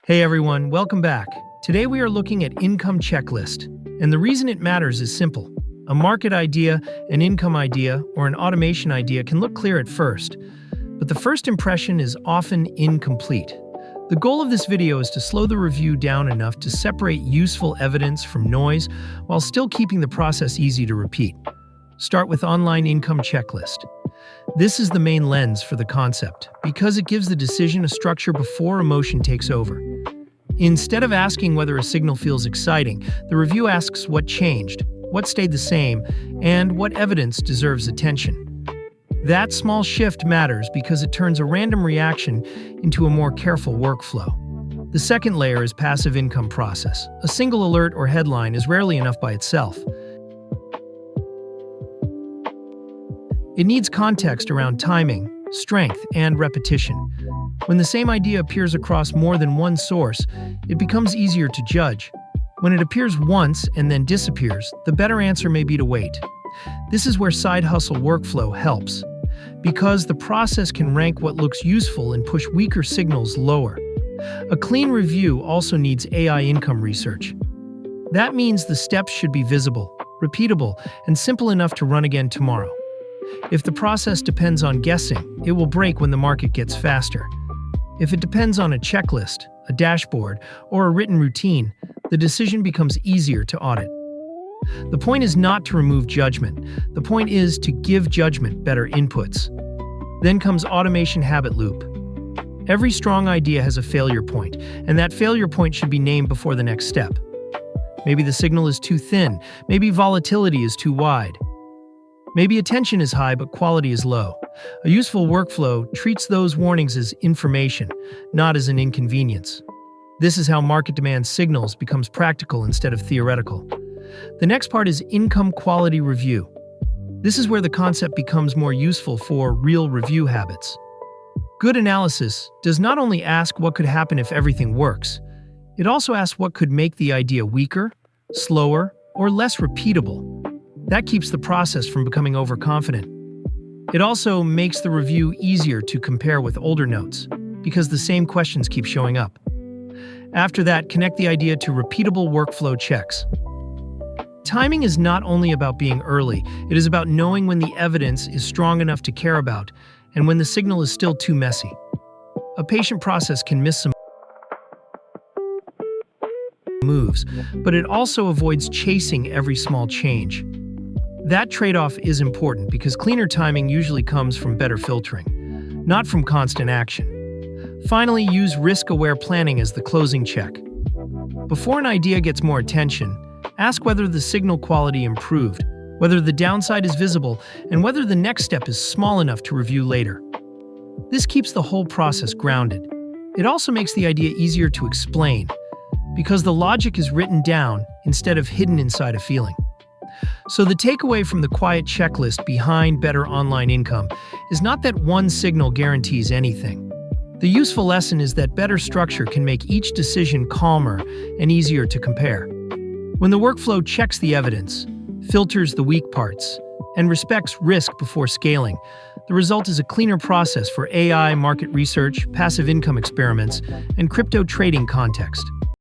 Hey everyone, welcome back. Today we are looking at income checklist, and the reason it matters is simple. A market idea, an income idea, or an automation idea can look clear at first, but the first impression is often incomplete. The goal of this video is to slow the review down enough to separate useful evidence from noise while still keeping the process easy to repeat. Start with online income checklist. This is the main lens for the concept, because it gives the decision a structure before emotion takes over. Instead of asking whether a signal feels exciting, the review asks what changed, what stayed the same, and what evidence deserves attention. That small shift matters because it turns a random reaction into a more careful workflow. The second layer is passive income process. A single alert or headline is rarely enough by itself. It needs context around timing, strength, and repetition. When the same idea appears across more than one source, it becomes easier to judge. When it appears once and then disappears, the better answer may be to wait. This is where side hustle workflow helps, because the process can rank what looks useful and push weaker signals lower. A clean review also needs AI income research. That means the steps should be visible, repeatable, and simple enough to run again tomorrow. If the process depends on guessing, it will break when the market gets faster. If it depends on a checklist, a dashboard, or a written routine, the decision becomes easier to audit. The point is not to remove judgment. The point is to give judgment better inputs. Then comes automation habit loop. Every strong idea has a failure point, and that failure point should be named before the next step. Maybe the signal is too thin. Maybe volatility is too wide. Maybe attention is high but quality is low. A useful workflow treats those warnings as information, not as an inconvenience. This is how market demand signals becomes practical instead of theoretical. The next part is income quality review. This is where the concept becomes more useful for real review habits. Good analysis does not only ask what could happen if everything works, it also asks what could make the idea weaker, slower, or less repeatable. That keeps the process from becoming overconfident. It also makes the review easier to compare with older notes, because the same questions keep showing up. After that, connect the idea to repeatable workflow checks. Timing is not only about being early, it is about knowing when the evidence is strong enough to care about and when the signal is still too messy. A patient process can miss some moves, but it also avoids chasing every small change. That trade-off is important because cleaner timing usually comes from better filtering, not from constant action. Finally, use risk-aware planning as the closing check. Before an idea gets more attention, ask whether the signal quality improved, whether the downside is visible, and whether the next step is small enough to review later. This keeps the whole process grounded. It also makes the idea easier to explain, because the logic is written down instead of hidden inside a feeling. So the takeaway from the quiet checklist behind better online income is not that one signal guarantees anything. The useful lesson is that better structure can make each decision calmer and easier to compare. When the workflow checks the evidence, filters the weak parts, and respects risk before scaling, the result is a cleaner process for AI, market research, passive income experiments, and crypto trading context.